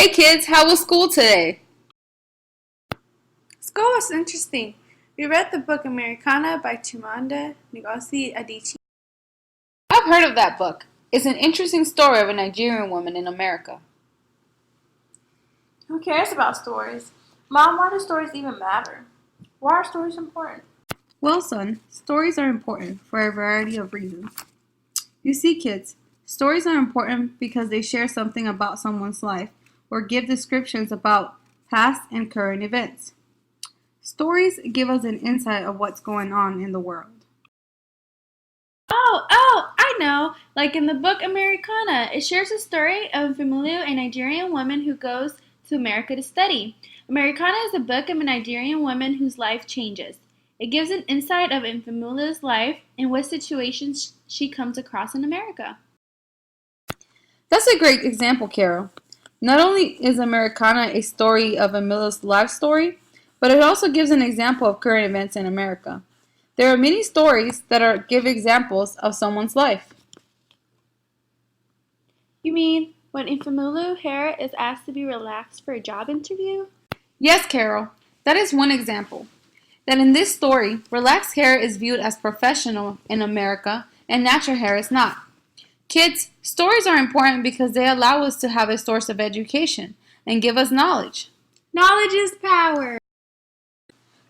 Hey kids, how was school today? School was interesting. We read the book Americana by Chimamanda Ngozi Adichie. I've heard of that book. It's an interesting story of a Nigerian woman in America. Who cares about stories? Mom, why do stories even matter? Why are stories important? Well, son, stories are important for a variety of reasons. You see, kids, stories are important because they share something about someone's life or give descriptions about past and current events. Stories give us an insight of what's going on in the world. I know. Like in the book Americana, it shares the story of Femilu, a Nigerian woman who goes to America to study. Americana is a book of a Nigerian woman whose life changes. It gives an insight of Femilu's life and what situations she comes across in America. That's a great example, Carol. Not only is Americana a story of Emila's life story, but it also gives an example of current events in America. There are many stories that give examples of someone's life. You mean when Femilu Hare is asked to be relaxed for a job interview? Yes, Carol, that is one example. That in this story, relaxed hair is viewed as professional in America and natural hair is not. Kids, stories are important because they allow us to have a source of education and give us knowledge. Knowledge is power.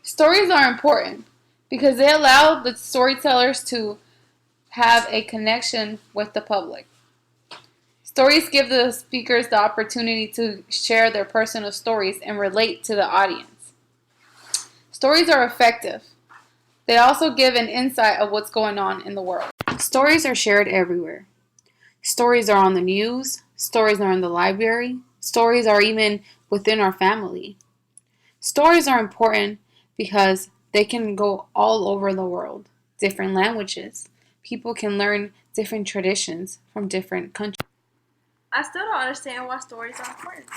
Stories are important because they allow the storytellers to have a connection with the public. Stories give the speakers the opportunity to share their personal stories and relate to the audience. Stories are effective. They also give an insight of what's going on in the world. Stories are shared everywhere. Stories are on the news. Stories are in the library. Stories are even within our family. Stories are important because they can go all over the world, different languages. People can learn different traditions from different countries. I still don't understand why stories are important.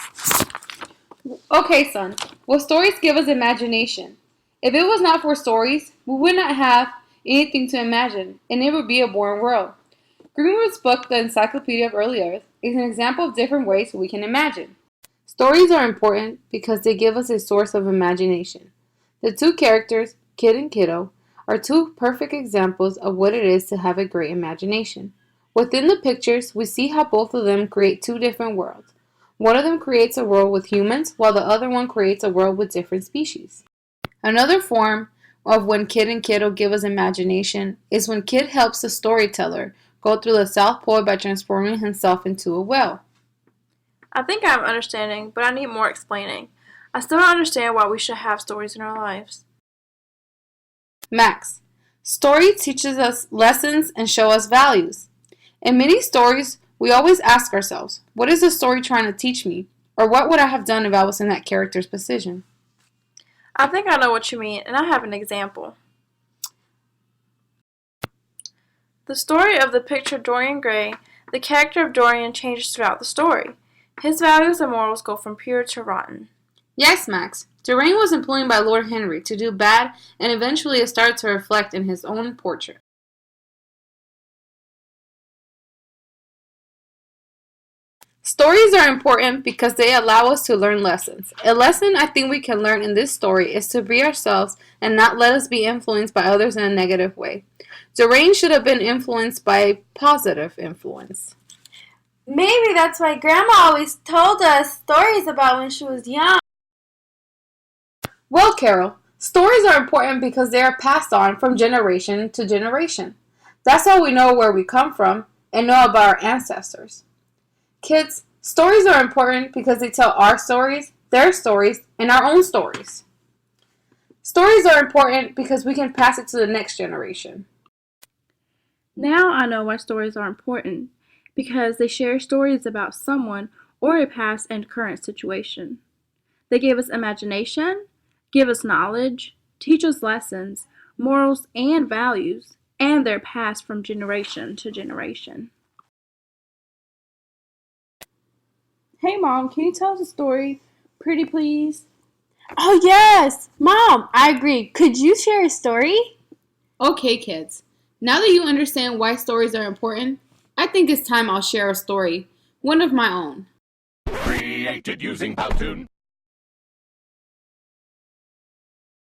Okay, son. Well, stories give us imagination. If it was not for stories, we would not have anything to imagine, and it would be a boring world. Greenwood's book, The Encyclopedia of Early Earth, is an example of different ways we can imagine. Stories are important because they give us a source of imagination. The two characters, Kid and Kiddo, are two perfect examples of what it is to have a great imagination. Within the pictures, we see how both of them create two different worlds. One of them creates a world with humans, while the other one creates a world with different species. Another form of when Kid and Kiddo give us imagination is when Kid helps the storyteller go through the South Pole by transforming himself into a whale. I think I'm understanding, but I need more explaining. I still don't understand why we should have stories in our lives. Max, story teaches us lessons and show us values. In many stories, we always ask ourselves, what is the story trying to teach me? Or what would I have done if I was in that character's position? I think I know what you mean, and I have an example. The story of the picture Dorian Gray, the character of Dorian changes throughout the story. His values and morals go from pure to rotten. Yes, Max. Dorian was employed by Lord Henry to do bad, and eventually it started to reflect in his own portrait. Stories are important because they allow us to learn lessons. A lesson I think we can learn in this story is to be ourselves and not let us be influenced by others in a negative way. Dorian should have been influenced by a positive influence. Maybe that's why Grandma always told us stories about when she was young. Well, Carol, stories are important because they are passed on from generation to generation. That's how we know where we come from and know about our ancestors. Kids, stories are important because they tell our stories, their stories, and our own stories. Stories are important because we can pass it to the next generation. Now I know why stories are important, because they share stories about someone or a past and current situation. They give us imagination, give us knowledge, teach us lessons, morals, and values, and they're passed from generation to generation. Hey Mom, can you tell us a story? Pretty please? Oh, yes! Mom, I agree. Could you share a story? Okay, kids. Now that you understand why stories are important, I think it's time I'll share a story, one of my own. created using Powtoon.